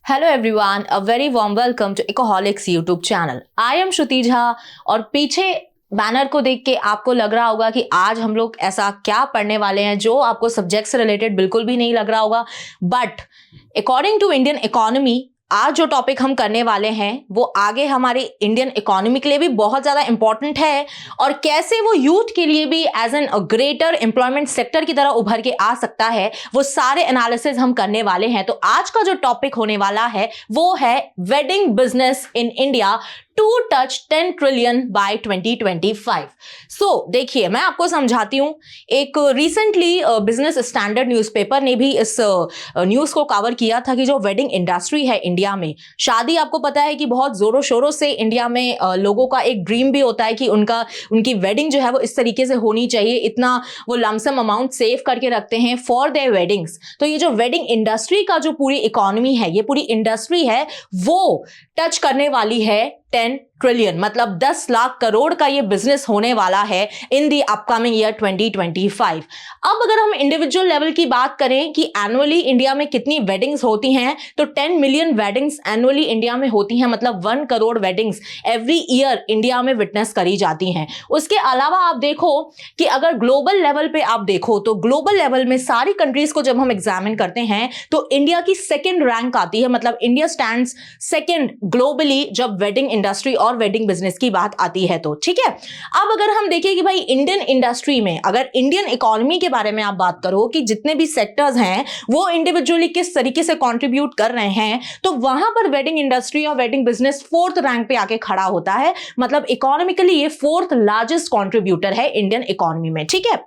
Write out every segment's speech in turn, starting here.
Hello everyone, a very warm welcome to Ecoholics YouTube channel. I am Shruti Jha और पीछे banner को देख के आपको लग रहा होगा कि आज हम लोग ऐसा क्या पढ़ने वाले हैं जो आपको सब्जेक्ट से रिलेटेड बिल्कुल भी नहीं लग रहा होगा। But according to Indian economy आज जो टॉपिक हम करने वाले हैं वो आगे हमारे इंडियन इकोनॉमी के लिए भी बहुत ज़्यादा इंपॉर्टेंट है और कैसे वो यूथ के लिए भी as an greater employment sector की तरह उभर के आ सकता है, वो सारे एनालिसिस हम करने वाले हैं। तो आज का जो टॉपिक होने वाला है वो है wedding business in India to touch 10 trillion by 2025। So देखिए, मैं आपको समझाती हूं। एक रिसेंटली बिजनेस स्टैंडर्ड न्यूज़पेपर ने भी इस न्यूज़ को कवर किया था कि जो वेडिंग इंडस्ट्री है इंडिया में, शादी आपको पता है कि बहुत जोरों शोरों से इंडिया में लोगों का एक ड्रीम भी होता है कि उनकी वेडिंग जो है वो इस तरीके से होनी चाहिए। इतना वो लमसम अमाउंट सेव करके रखते हैं फॉर देयर वेडिंग्स। तो ये जो वेडिंग इंडस्ट्री का जो पूरी इकोनॉमी है, ये पूरी इंडस्ट्री है, वो टच करने वाली है 10 ट्रिलियन, मतलब 10 लाख करोड़ का ये बिजनेस होने वाला है इन दी अपकमिंग ईयर 2025। अब अगर हम इंडिविजुअल लेवल की बात करें कि एनुअली इंडिया में कितनी वेडिंग्स होती हैं, तो 10 मिलियन वेडिंग्स एनुअली इंडिया में होती हैं, मतलब 1 crore weddings every year India में विटनेस करी जाती हैं। उसके अलावा आप देखो कि अगर ग्लोबल लेवल पे आप देखो तो ग्लोबल लेवल में सारी कंट्रीज को जब हम एग्जामिन करते हैं तो इंडिया की सेकेंड रैंक आती है, मतलब इंडिया स्टैंड्स सेकेंड ग्लोबली जब वेडिंग इंडस्ट्री और वेडिंग बिजनेस की बात आती है तो। ठीक है, अब अगर हम देखें कि भाई इंडियन इंडस्ट्री में, अगर इंडियन इकोनॉमी के बारे में आप बात करो कि जितने भी सेक्टर्स हैं वो इंडिविजुअली किस तरीके से कंट्रीब्यूट कर रहे हैं, तो वहां पर वेडिंग इंडस्ट्री और वेडिंग बिजनेस 4th रैंक पे आके खड़ा होता है। मतलब इकोनॉमिकली ये 4th लार्जेस्ट कंट्रीब्यूटर है इंडियन इकोनॉमी में। ठीक है,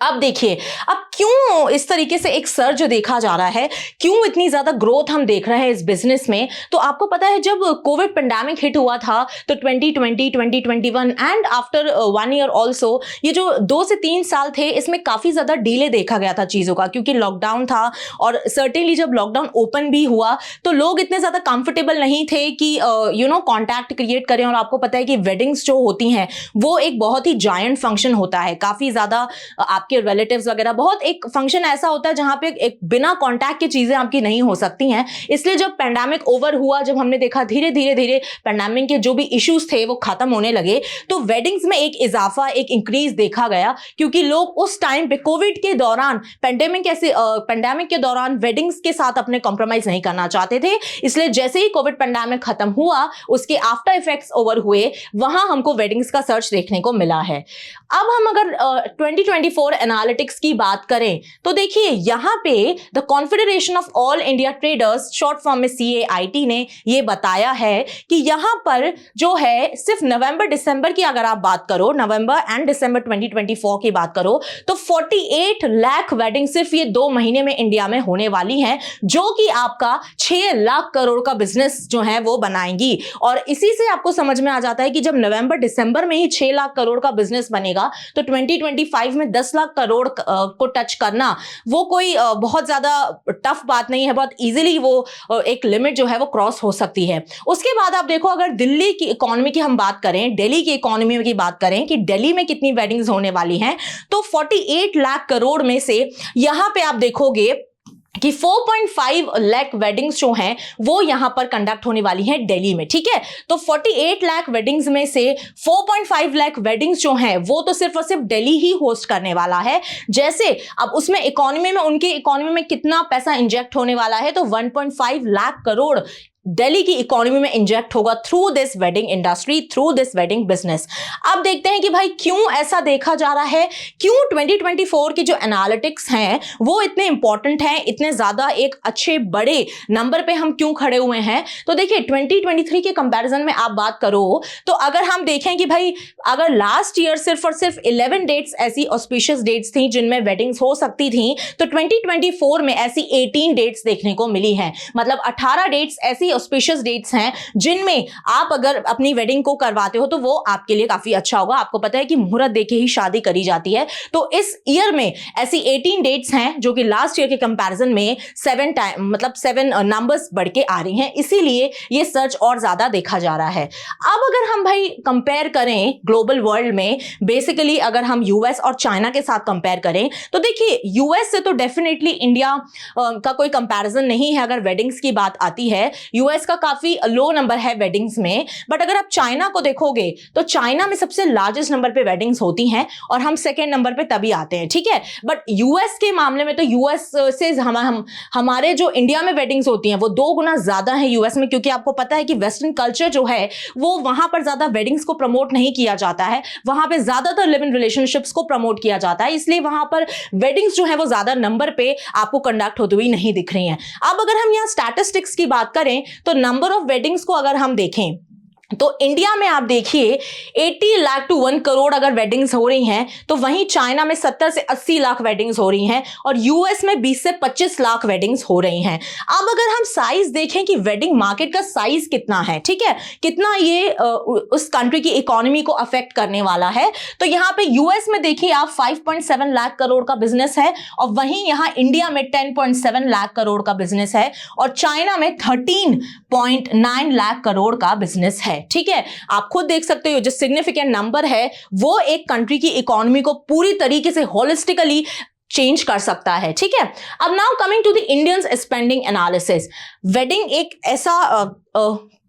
अब देखिए, अब क्यों इस तरीके से एक सर्ज देखा जा रहा है, क्यों इतनी ज्यादा ग्रोथ हम देख रहे हैं इस बिजनेस में। तो आपको पता है जब कोविड पेंडेमिक हिट हुआ था तो 2020, 2021 एंड आफ्टर 1 ईयर ऑल्सो, ये जो 2 से 3 साल थे इसमें काफी ज्यादा डिले देखा गया था चीजों का, क्योंकि लॉकडाउन था। और सर्टेनली जब लॉकडाउन ओपन भी हुआ तो लोग इतने ज्यादा कंफर्टेबल नहीं थे कि कॉन्टैक्ट क्रिएट करें। और आपको पता है कि वेडिंग्स जो होती हैं वो एक बहुत ही जायंट फंक्शन होता है, काफी ज्यादा आपके रिलेटिव्स वगैरह, बहुत एक फंक्शन ऐसा होता है जहां पे एक बिना कांटेक्ट की चीजें आपकी नहीं हो सकती हैं। इसलिए जब पेंडेमिक ओवर हुआ, जब हमने देखा धीरे धीरे धीरे पेंडेमिक के जो भी इश्यूज थे वो खत्म होने लगे, तो वेडिंग्स में एक इजाफा, एक इंक्रीज देखा गया, क्योंकि लोग उस टाइम पे कोविड के दौरान, पेंडेमिक के दौरान वेडिंग्स के साथ अपने कॉम्प्रोमाइज नहीं करना चाहते थे। इसलिए जैसे ही कोविड पेंडेमिक खत्म हुआ, उसके आफ्टर इफेक्ट्स ओवर हुए, वहां हमको वेडिंग्स का सर्च देखने को मिला है। अब हम अगर 2024 एनालिटिक्स की बात करें तो देखिए, यहां पे the confederation of all India traders, short form में CAIT, ने ये बताया है कि यहां पर जो है सिर्फ नवंबर दिसंबर की अगर आप बात करो, नवंबर एंड दिसंबर 2024 की बात करो, तो 48 लाख वेडिंग सिर्फ ये 2 महीने में इंडिया में होने वाली हैं, जो कि आपका 6 लाख करोड़ का बिजनेस जो है वो बनाएंगी। और इसी से आपको समझ में आ जाता है कि जब नवंबर दिसंबर में ही 6 लाख करोड़ का बिजनेस बनेगा तो 2025 में 10 लाख करोड़ को टच करना वो कोई बहुत ज्यादा टफ बात नहीं है, बहुत इजीली वो एक लिमिट जो है वो क्रॉस हो सकती है। उसके बाद आप देखो, अगर दिल्ली की इकोनॉमी की हम बात करें, दिल्ली की इकोनॉमी की बात करें कि दिल्ली में कितनी वेडिंग्स होने वाली हैं, तो 48 लाख करोड़ में से यहां पे आप देखोगे कि 4.5 लाख वेडिंग्स जो हैं वो यहां पर कंडक्ट होने वाली हैं दिल्ली में। ठीक है, तो 48 लाख वेडिंग्स में से 4.5 लाख वेडिंग्स जो हैं वो तो सिर्फ और सिर्फ दिल्ली ही होस्ट करने वाला है। जैसे अब उसमें इकोनॉमी में, उनके इकोनॉमी में कितना पैसा इंजेक्ट होने वाला है, तो 1.5 लाख करोड़ दिल्ली की इकोनॉमी में इंजेक्ट होगा through this wedding industry, through this wedding business. अब देखते हैं कि भाई क्यों ऐसा देखा जा रहा है, क्यों 2024 की जो एनालिटिक्स हैं वो इतने इंपॉर्टेंट हैं, इतने ज्यादा एक अच्छे बड़े नंबर पे हम क्यों खड़े हुए हैं। तो देखिए, 2023 के कंपैरिजन में आप बात करो तो अगर हम देखें कि भाई अगर लास्ट ईयर सिर्फ और सिर्फ 11 डेट्स ऐसी ऑस्पिशियस डेट्स थी जिनमें वेडिंग्स हो सकती थी, तो 2024 में ऐसी 18 डेट्स देखने को मिली हैं। मतलब 18 डेट्स ऐसी ऑस्पिशियस डेट्स हैं जिनमें आप अगर अपनी वेडिंग को करवाते हो तो वो आपके लिए काफी अच्छा होगा। आपको पता है कि मुहूर्त देके ही शादी करी जाती है, तो इस ईयर में ऐसी 18 डेट्स हैं जो कि लास्ट ईयर के कंपैरिजन में 7 नंबर्स बढ़ के आ रही हैं, इसीलिए ये सर्च और ज्यादा देखा जा रहा है। अब अगर हम भाई कंपेयर करें ग्लोबल वर्ल्ड में, बेसिकली अगर हम यूएस और चाइना के साथ कंपेयर करें तो देखिए यूएस से तो डेफिनेटली इंडिया का कोई कंपैरिजन नहीं है। अगर वेडिंग्स की बात आती है, यूएस का काफी लो नंबर है वेडिंग्स में, बट अगर आप चाइना को देखोगे तो चाइना में सबसे लार्जेस्ट नंबर पे वेडिंग्स होती हैं और हम सेकेंड नंबर पे तभी आते हैं, ठीक है। बट यूएस के मामले में तो यूएस से हमारे जो इंडिया में वेडिंग्स होती हैं वो 2 गुना ज्यादा है यूएस में, क्योंकि आपको पता है कि वेस्टर्न कल्चर जो है वो वहां पर ज्यादा वेडिंग्स को प्रमोट नहीं किया जाता है, वहां पे ज्यादातर लिव इन रिलेशनशिप्स को प्रमोट किया जाता है, इसलिए वहां पर वेडिंग्स जो है वो ज्यादा नंबर पे आपको कंडक्ट होती हुई नहीं दिख रही हैं। अब अगर हम यहां स्टैटिस्टिक्स की बात करें तो नंबर ऑफ वेडिंग्स को अगर हम देखें तो इंडिया में आप देखिए 80 लाख टू 1 करोड़ अगर वेडिंग्स हो रही हैं, तो वहीं चाइना में 70 से 80 लाख वेडिंग्स हो रही हैं और यूएस में 20 से 25 लाख वेडिंग्स हो रही हैं। अब अगर हम साइज देखें कि वेडिंग मार्केट का साइज कितना है, ठीक है, कितना ये उस कंट्री की इकोनॉमी को अफेक्ट करने वाला है, तो यहां पे यूएस में देखिए आप 5.7 लाख करोड़ का बिजनेस है और वहीं यहां इंडिया में 10.7 लाख करोड़ का बिजनेस है और चाइना में 13.9 लाख करोड़ का बिजनेस है, ठीक है। आप खुद देख सकते हो जो सिग्निफिकेंट नंबर है वो एक कंट्री की इकोनॉमी को पूरी तरीके से होलिस्टिकली चेंज कर सकता है, ठीक है। अब now coming to the Indians spending analysis, wedding एक ऐसा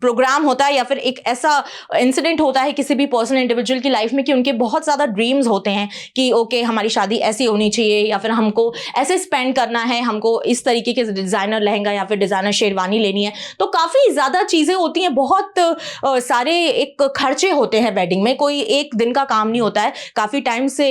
प्रोग्राम होता है या फिर एक ऐसा इंसिडेंट होता है किसी भी पर्सन इंडिविजुअल की लाइफ में कि उनके बहुत ज़्यादा ड्रीम्स होते हैं कि ओके हमारी शादी ऐसी होनी चाहिए या फिर हमको ऐसे स्पेंड करना है, हमको इस तरीके के डिज़ाइनर लहंगा या फिर डिज़ाइनर शेरवानी लेनी है, तो काफ़ी ज़्यादा चीज़ें होती हैं, बहुत सारे एक खर्चे होते हैं वेडिंग में, कोई एक दिन का काम नहीं होता है। काफ़ी टाइम से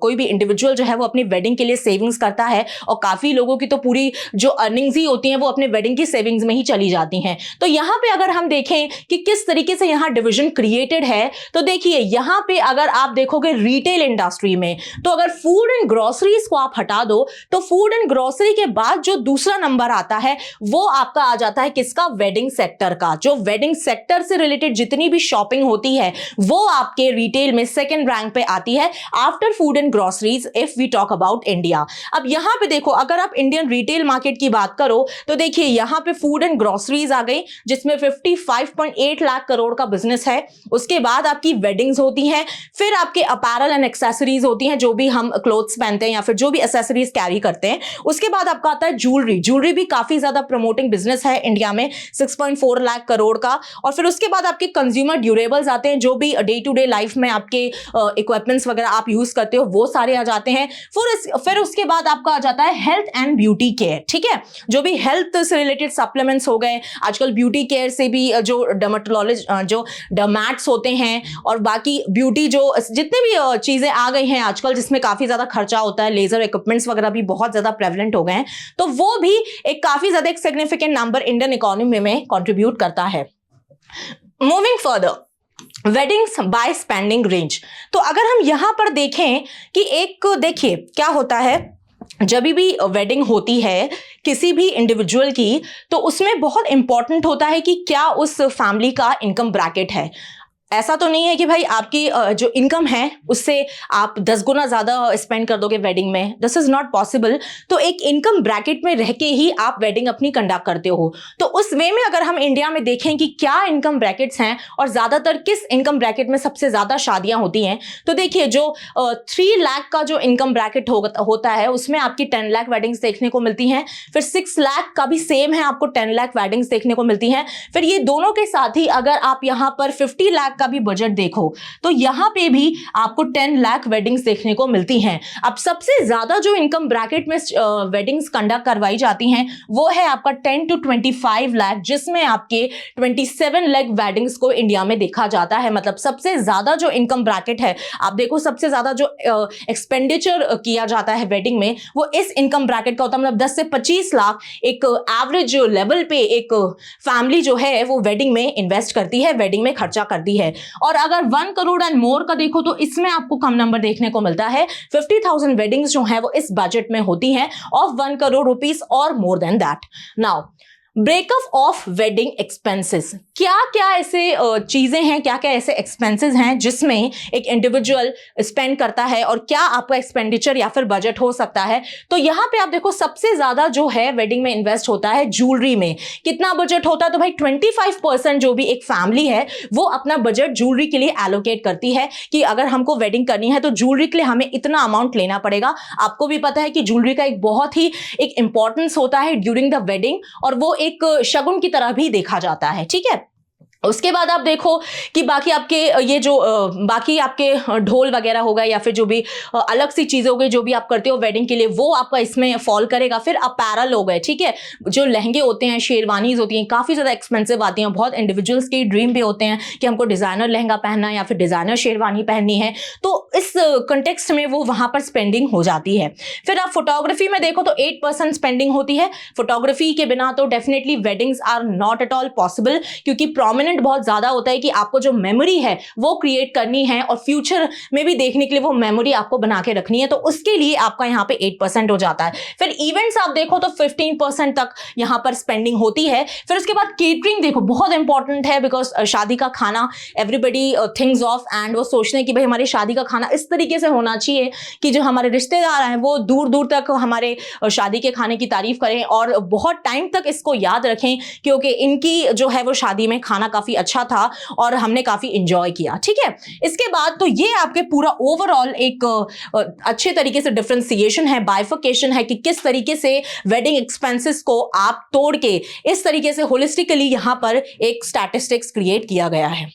कोई भी इंडिविजुअल जो है वो अपनी वेडिंग के लिए सेविंग्स करता है और काफ़ी लोगों की तो पूरी जो अर्निंग्स ही होती हैं वो अपने वेडिंग की सेविंग्स में ही चली जाती हैं। तो यहाँ पे अगर हम देखें कि किस तरीके से यहां डिवीजन क्रिएटेड है, तो देखिए यहां पे अगर आप देखोगे रिटेल इंडस्ट्री में, तो अगर फूड एंड ग्रोसरीज को आप हटा दो तो फूड एंड ग्रोसरी के बाद जो दूसरा नंबर आता है वो आपका आ जाता है किसका, वेडिंग सेक्टर का। जो वेडिंग सेक्टर से रिलेटेड जितनी भी शॉपिंग होती है वो आपके रिटेल में सेकेंड रैंक पे आती है after food and groceries if we talk about India. अब यहां पे देखो अगर आप इंडियन रिटेल मार्केट की बात करो तो देखिए यहां पे फूड एंड ग्रोसरीज आ गई जिसमें 55.8 लाख करोड़ का बिजनेस है। उसके बाद आपकी वेडिंग्स होती हैं, फिर आपके अपैरल एंड एक्सेसरीज होती हैं, जो भी हम क्लोथ्स पहनते हैं या फिर जो भी एक्सेसरीज कैरी करते हैं। उसके बाद आपका आता है ज्वेलरी, ज्वेलरी भी काफी ज्यादा प्रमोटिंग बिजनेस है इंडिया में 6.4 लाख करोड़ का। और फिर उसके बाद आपके कंज्यूमर ड्यूरेबल्स आते हैं, जो भी डे टू डे लाइफ में आपके इक्विपमेंट्स वगैरह आप यूज करते हो वो सारे आ जाते हैं। फिर उसके बाद आपका आ जाता है हेल्थ एंड ब्यूटी केयर, ठीक है, जो भी हेल्थ से रिलेटेड सप्लीमेंट्स हो गए, आजकल ब्यूटी केयर से भी जो जो डर्मैट्स होते हैं और बाकी ब्यूटी जो जितने भी चीजें आ गई हैं आजकल जिसमें काफी ज्यादा खर्चा होता है, लेजर इक्विपमेंट्स वगैरह भी बहुत ज्यादा प्रेवलेंट हो गए हैं, तो वो भी एक काफी ज्यादा एक सिग्निफिकेंट नंबर इंडियन इकोनॉमी में कंट्रीब्यूट करता है। Moving further, weddings by spending range, तो अगर हम यहां पर देखें कि एक देखिए क्या होता है जब भी वेडिंग होती है किसी भी इंडिविजुअल की, तो उसमें बहुत इंपॉर्टेंट होता है कि क्या उस फैमिली का इनकम ब्रैकेट है। ऐसा तो नहीं है कि भाई आपकी जो इनकम है उससे आप 10 गुना ज्यादा स्पेंड कर दोगे वेडिंग में, दिस इज नॉट पॉसिबल। तो एक इनकम ब्रैकेट में रह के ही आप वेडिंग अपनी कंडक्ट करते हो। तो उस वे में अगर हम इंडिया में देखें कि क्या इनकम ब्रैकेट्स हैं और ज्यादातर किस इनकम ब्रैकेट में सबसे ज्यादा शादियां होती हैं, तो देखिए जो 3 लाख का जो इनकम ब्रैकेट होता है उसमें आपकी 10 लाख वेडिंग्स देखने को मिलती हैं। फिर 6 लाख का भी सेम है, आपको 10 लाख वेडिंग्स देखने को मिलती हैं। फिर ये दोनों के साथ ही अगर आप यहाँ पर 50 लाख का भी बजट देखो तो यहां पे भी आपको 10 लाख वेडिंग्स देखने को मिलती हैं। अब सबसे ज्यादा जो इनकम ब्रैकेट में वेडिंग्स कंडक्ट करवाई जाती हैं वो है आपका 10 to 25 लाख, जिसमें आपके 27 लाख वेडिंग्स को इंडिया में देखा जाता है। मतलब सबसे ज्यादा जो इनकम ब्रैकेट है, आप देखो सबसे ज्यादा जो एक्सपेंडिचर किया जाता है वेडिंग में वो इस इनकम ब्रैकेट का होता है। मतलब 10 से 25 लाख एक एवरेज लेवल पे एक फैमिली जो है वो वेडिंग में इन्वेस्ट करती है, वेडिंग में खर्चा करती है। और अगर 1 करोड़ एंड मोर का देखो तो इसमें आपको कम नंबर देखने को मिलता है। 50,000 वेडिंग्स जो है वो इस बजट में होती हैं ऑफ 1 करोड़ रुपीस और more than that. Now breakup of wedding expenses. क्या क्या ऐसे चीजें हैं, क्या क्या ऐसे एक्सपेंसेस हैं जिसमें एक इंडिविजुअल स्पेंड करता है और क्या आपका एक्सपेंडिचर या फिर बजट हो सकता है। तो यहां पे आप देखो सबसे ज्यादा जो है वेडिंग में इन्वेस्ट होता है ज्वेलरी में। कितना बजट होता है? तो भाई 25% जो भी एक फैमिली है वो अपना बजट ज्वेलरी के लिए एलोकेट करती है कि अगर हमको वेडिंग करनी है तो ज्वेलरी के लिए हमें इतना अमाउंट लेना पड़ेगा। आपको भी पता है कि ज्वेलरी का एक बहुत ही एक इंपॉर्टेंस होता है ड्यूरिंग द वेडिंग और वो एक शगुन की तरह भी देखा जाता है। ठीक है, उसके बाद आप देखो कि बाकी आपके ये जो बाकी आपके ढोल वगैरह होगा या फिर जो भी अलग सी चीजें हो गई जो भी आप करते हो वेडिंग के लिए वो आपका इसमें फॉल करेगा। फिर अपैरल हो गए, ठीक है, जो लहंगे होते हैं, शेरवानीज होती हैं, काफी ज्यादा एक्सपेंसिव आती हैं। बहुत इंडिविजुअल्स के ड्रीम भी होते हैं कि हमको डिजाइनर लहंगा पहनना है या फिर डिजाइनर शेरवानी पहननी है, तो इस कंटेक्स्ट में वो वहां पर स्पेंडिंग हो जाती है। फिर आप फोटोग्राफी में देखो तो 8% स्पेंडिंग होती है। फोटोग्राफी के बिना तो definitely weddings are not at all possible, क्योंकि प्रोमिनेंट बहुत ज्यादा होता है कि आपको जो मेमोरी है वो क्रिएट करनी है और फ्यूचर में भी देखने के लिए वो मेमोरी आपको बना के रखनी है, तो उसके लिए आपका यहाँ पे 8% हो जाता है। फिर इवेंट्स आप देखो तो 15% तक यहाँ पर स्पेंडिंग होती है। फिर उसके बाद केटरिंग देखो बहुत इंपॉर्टेंट है, बिकॉज शादी का खाना एवरीबडी थिंग्स ऑफ एंड वो सोचते हैं कि भाई हमारी शादी का खाना इस तरीके से होना चाहिए कि जो हमारे रिश्तेदार हैं वो दूर दूर तक हमारे शादी के खाने की तारीफ करें और बहुत टाइम तक इसको याद रखें, क्योंकि इनकी जो है वो शादी में खाना काफी अच्छा था और हमने काफी एंजॉय किया। ठीक है, इसके बाद तो ये आपके पूरा ओवरऑल एक अच्छे तरीके से डिफरेंशिएशन है, बाइफिकेशन है कि किस तरीके से वेडिंग एक्सपेंसेस को आप तोड़ के इस तरीके से होलिस्टिकली यहां पर एक स्टैटिस्टिक्स क्रिएट किया गया है।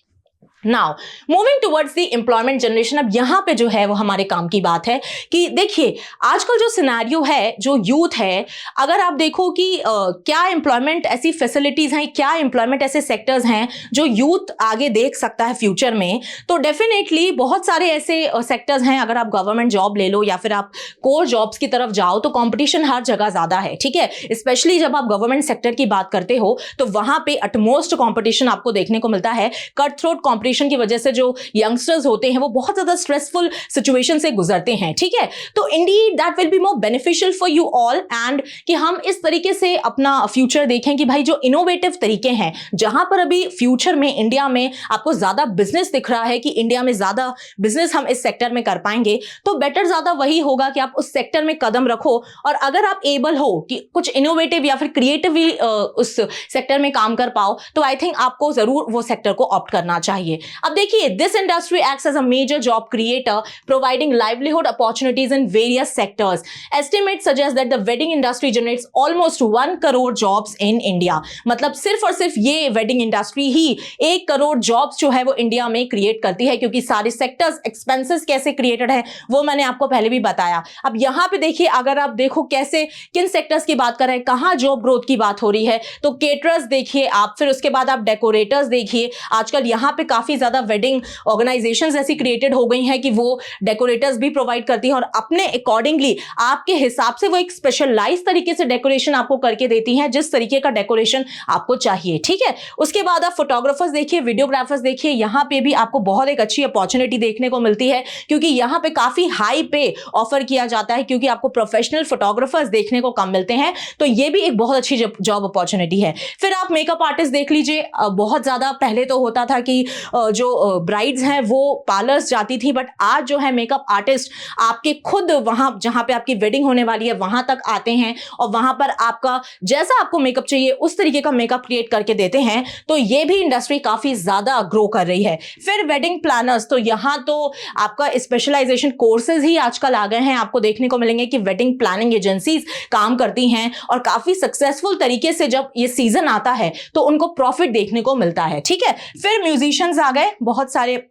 Now moving towards the employment generation. अब यहां पे जो है वो हमारे काम की बात है कि देखिए आजकल जो सिनेरियो है, जो यूथ है, अगर आप देखो कि क्या एम्प्लॉयमेंट ऐसी फैसिलिटीज हैं, क्या एम्प्लॉयमेंट ऐसे सेक्टर्स हैं जो यूथ आगे देख सकता है फ्यूचर में, तो डेफिनेटली बहुत सारे ऐसे सेक्टर्स हैं। अगर आप गवर्नमेंट जॉब ले लो या फिर आप कोर जॉब्स की तरफ जाओ तो कॉम्पिटिशन हर जगह ज्यादा है। ठीक है, स्पेशली जब आप गवर्नमेंट सेक्टर की बात करते हो तो वहां पे अटमोस्ट कॉम्पिटिशन आपको देखने को मिलता है। कट थ्रोट कॉम्पिटिशन की वजह से जो यंगस्टर्स होते हैं वो बहुत ज्यादा स्ट्रेसफुल सिचुएशन से गुजरते हैं। ठीक है, तो Indeed that will be more beneficial for you all and कि हम इस तरीके से अपना फ्यूचर देखें कि भाई जो इनोवेटिव तरीके हैं, जहां पर अभी फ्यूचर में इंडिया में आपको ज्यादा बिजनेस दिख रहा है कि इंडिया में ज्यादा बिजनेस हम इस सेक्टर में कर पाएंगे, तो बेटर ज्यादा वही होगा कि आप उस सेक्टर में कदम रखो और अगर आप एबल हो कि कुछ इनोवेटिव या फिर क्रिएटिवली उस सेक्टर में काम कर पाओ तो आई थिंक आपको जरूर वो सेक्टर को ऑप्ट करना चाहिए। अब देखिए, this industry acts as a major job creator providing livelihood opportunities in various sectors. Estimate suggest that the wedding industry generates almost 1 crore jobs in India. मतलब सिर्फ और सिर्फ ये वेडिंग इंडस्ट्री ही 1 करोड़ जॉब्स जो है वो इंडिया में क्रिएट करती है, क्योंकि सारे सेक्टर्स एक्सपेंसेस कैसे क्रिएटेड है वो मैंने आपको पहले भी बताया। अब यहां पे देखिए, अगर आप देखो कैसे किन सेक्टर्स की बात कर रहे हैं, कहां जॉब ग्रोथ की बात हो रही है, तो केटरर्स देखिए आप, फिर उसके बाद आप डेकोरेटर्स देखिए। आजकल यहां पे काफी ज्यादा वेडिंग ऑर्गेनाइजेशंस ऐसी क्रिएटेड हो गई हैं कि वो डेकोरेटर्स भी प्रोवाइड करती हैं और अपने अकॉर्डिंगली आपके हिसाब से वो एक स्पेशलाइज तरीके से डेकोरेशन आपको करके देती हैं, जिस तरीके का डेकोरेशन आपको चाहिए। ठीक है, उसके बाद आप फोटोग्राफर्स देखिए, वीडियोग्राफर्स देखिए, यहां पे भी आपको बहुत एक अच्छी अपॉर्चुनिटी देखने को मिलती है, क्योंकि यहां पे काफी हाई पे ऑफर किया जाता है, क्योंकि आपको प्रोफेशनल फोटोग्राफर्स देखने को कम मिलते हैं, तो ये भी एक बहुत अच्छी जॉब अपॉर्चुनिटी है। फिर आप मेकअप आर्टिस्ट देख लीजिए, बहुत ज्यादा पहले तो होता था कि जो ब्राइड्स हैं वो पार्लर्स जाती थी, बट आज जो है मेकअप आर्टिस्ट आपके खुद वहां जहां पे आपकी वेडिंग होने वाली है वहां तक आते हैं और वहां पर आपका जैसा आपको मेकअप चाहिए उस तरीके का मेकअप क्रिएट करके देते हैं, तो ये भी इंडस्ट्री काफी ज्यादा ग्रो कर रही है। फिर वेडिंग प्लानर्स, तो यहां तो आपका स्पेशलाइजेशन कोर्सेज ही आजकल आ गए हैं, आपको देखने को मिलेंगे कि वेडिंग प्लानिंग एजेंसीज काम करती हैं और काफी सक्सेसफुल तरीके से जब ये सीजन आता है तो उनको प्रॉफिट देखने को मिलता है। ठीक है, फिर म्यूजिशियंस आ गए, बहुत सारे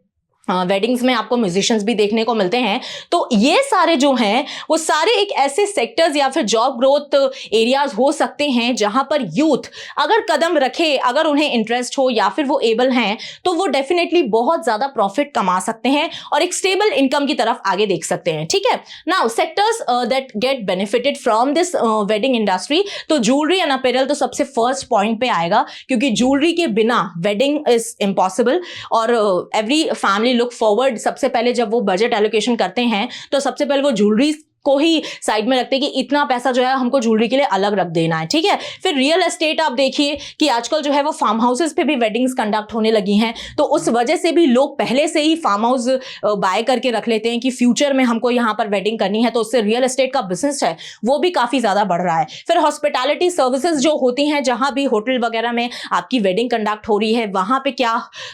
वेडिंग्स में आपको म्यूजिशियंस भी देखने को मिलते हैं, तो ये सारे जो हैं वो सारे एक ऐसे सेक्टर्स या फिर जॉब ग्रोथ एरियाज हो सकते हैं जहां पर यूथ अगर कदम रखे, अगर उन्हें इंटरेस्ट हो या फिर वो एबल हैं, तो वो डेफिनेटली बहुत ज्यादा प्रॉफिट कमा सकते हैं और एक स्टेबल इनकम की तरफ आगे देख सकते हैं। ठीक है, now sectors that get benefited from this wedding industry, तो ज्वेलरी एंड अपैरल तो सबसे फर्स्ट पॉइंट पे आएगा, क्योंकि ज्वेलरी के बिना वेडिंग इज इम्पॉसिबल और एवरी फैमिली लुक फॉरवर्ड, सबसे पहले जब वो बजट एलोकेशन करते हैं तो सबसे पहले वो ज्वेलरी को ही साइड में रखते हैं कि इतना पैसा जो है हमको ज्वेलरी के लिए अलग रख देना है, ठीक है। फिर रियल एस्टेट आप देखिए कि आजकल जो है वो फार्म हाउसेस पे भी वेडिंग्स कंडक्ट होने लगी हैं, तो उस वजह से भी लोग पहले से ही फार्म हाउस बाय करके रख लेते हैं कि फ्यूचर में हमको यहाँ पर वेडिंग करनी है, तो उससे रियल एस्टेट का बिजनेस है वो भी काफी ज्यादा बढ़ रहा है। फिर हॉस्पिटैलिटी सर्विसेज जो होती हैं, जहां भी होटल वगैरह में आपकी वेडिंग कंडक्ट हो रही है, वहां पे क्या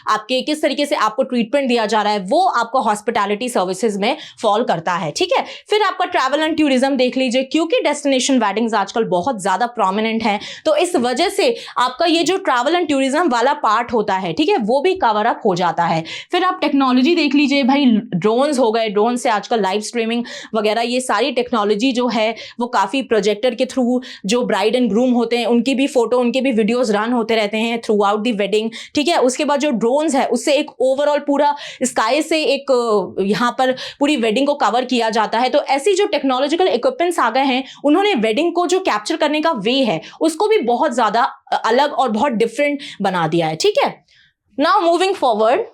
आपके किस तरीके से आपको ट्रीटमेंट दिया जा रहा है, वो आपको हॉस्पिटैलिटी सर्विसेज में फॉल करता है, ठीक है। फिर आपका ट्रैवल एंड टूरिज्म देख लीजिए, क्योंकि डेस्टिनेशन वेडिंग्स आजकल बहुत ज्यादा प्रोमिनेंट है, तो इस वजह से आपका ये जो ट्रैवल एंड टूरिज्म वाला पार्ट होता है, ठीक है, वो भी कवर अप हो जाता है। फिर आप टेक्नोलॉजी देख लीजिए भाई, ड्रोन्स हो गए, ड्रोन से आजकल लाइव स्ट्रीमिंग वगैरह, ये सारी टेक्नोलॉजी जो है वो काफी प्रोजेक्टर के थ्रू जो ब्राइड एंड ग्रूम होते हैं उनकी भी फोटो, उनके भी वीडियोस रन होते रहते हैं थ्रू आउट द वेडिंग, ठीक है। उसके बाद जो ड्रोन्स है उससे एक ओवरऑल पूरा स्काई से एक यहाँ पर पूरी वेडिंग को कवर किया जाता है। तो ऐसी जो टेक्नोलॉजिकल इक्विपमेंट्स आ गए हैं, उन्होंने वेडिंग को जो कैप्चर करने का वे है उसको भी बहुत ज्यादा अलग और बहुत डिफरेंट बना दिया है, ठीक है। Now moving forward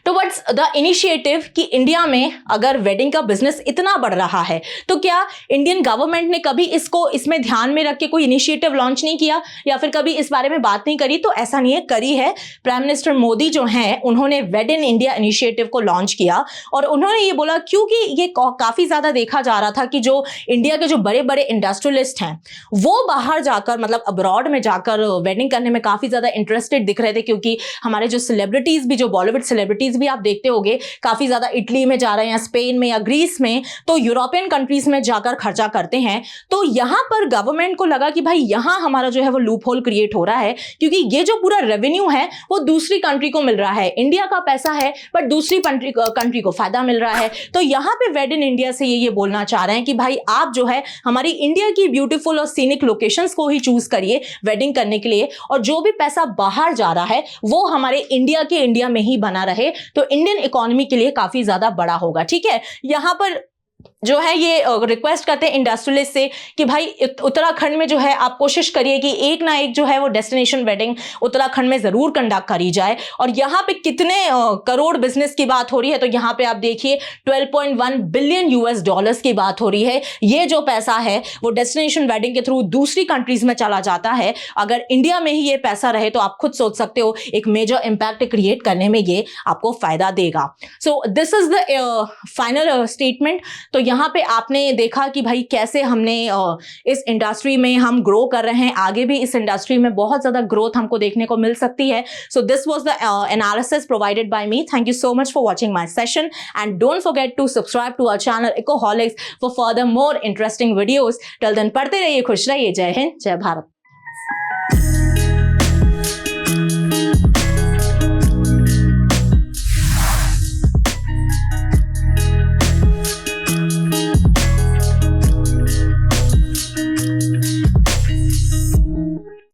towards the initiative कि इंडिया में अगर वेडिंग का बिजनेस इतना बढ़ रहा है तो क्या इंडियन गवर्नमेंट ने कभी इसको इसमें ध्यान में रख के कोई इनिशिएटिव लॉन्च नहीं किया या फिर कभी इस बारे में बात नहीं करी? तो ऐसा नहीं है, करी है। प्राइम मिनिस्टर मोदी जो हैं उन्होंने वेड इन इंडिया इनिशिएटिव को लॉन्च किया और उन्होंने ये बोला, क्योंकि ये काफी ज्यादा देखा जा रहा था कि जो इंडिया के जो बड़े बड़े इंडस्ट्रियलिस्ट हैं वो बाहर जाकर मतलब अब्रॉड में जाकर वेडिंग करने में काफी ज्यादा इंटरेस्टेड दिख रहे थे, क्योंकि हमारे जो सेलिब्रिटीज भी, जो बॉलीवुड सेलिब्रिटीज भी आप देखते होंगे काफी ज्यादा इटली में जा रहे हैं, स्पेन में या ग्रीस में, तो यूरोपियन कंट्रीज में जाकर खर्चा करते हैं। तो यहां पर गवर्नमेंट को लगा कि भाई यहां हमारा जो है वो लूप होल क्रिएट हो रहा है, क्योंकि ये जो पूरा रेवेन्यू है वो दूसरी कंट्री को मिल रहा है, इंडिया का पैसा है बट दूसरी कंट्री को फायदा मिल रहा है। तो यहां पे वेड इन इंडिया से ये बोलना चाह रहे हैं कि भाई आप जो है हमारी इंडिया की ब्यूटीफुल और सीनिक लोकेशंस को ही चूज करिए वेडिंग करने के लिए, और जो भी पैसा बाहर जा रहा है वो हमारे इंडिया के इंडिया में ही बना रहे, तो इंडियन इकोनॉमी के लिए काफी ज्यादा बड़ा होगा, ठीक है। यहां पर जो है ये रिक्वेस्ट करते हैं इंडस्ट्रियलिस्ट से कि भाई उत्तराखंड में जो है आप कोशिश करिए कि एक ना एक जो है वो डेस्टिनेशन वेडिंग उत्तराखंड में जरूर कंडक्ट करी जाए। और यहाँ पे कितने करोड़ बिजनेस की बात हो रही है, तो यहाँ पे आप देखिए 12.1 बिलियन यूएस डॉलर्स की बात हो रही है। ये जो पैसा है वो डेस्टिनेशन वेडिंग के थ्रू दूसरी कंट्रीज में चला जाता है। अगर इंडिया में ही ये पैसा रहे तो आप खुद सोच सकते हो एक मेजर इंपैक्ट क्रिएट करने में ये आपको फायदा देगा। So this is the final statement. तो यहाँ पे आपने देखा कि भाई कैसे हमने इस इंडस्ट्री में हम ग्रो कर रहे हैं, आगे भी इस इंडस्ट्री में बहुत ज्यादा ग्रोथ हमको देखने को मिल सकती है। So this was the analysis provided by me. Thank you so much for watching my session and don't forget to subscribe to our channel Ecoholics for further more interesting videos. Till then पढ़ते रहिए, खुश रहिए। जय हिंद, जय भारत।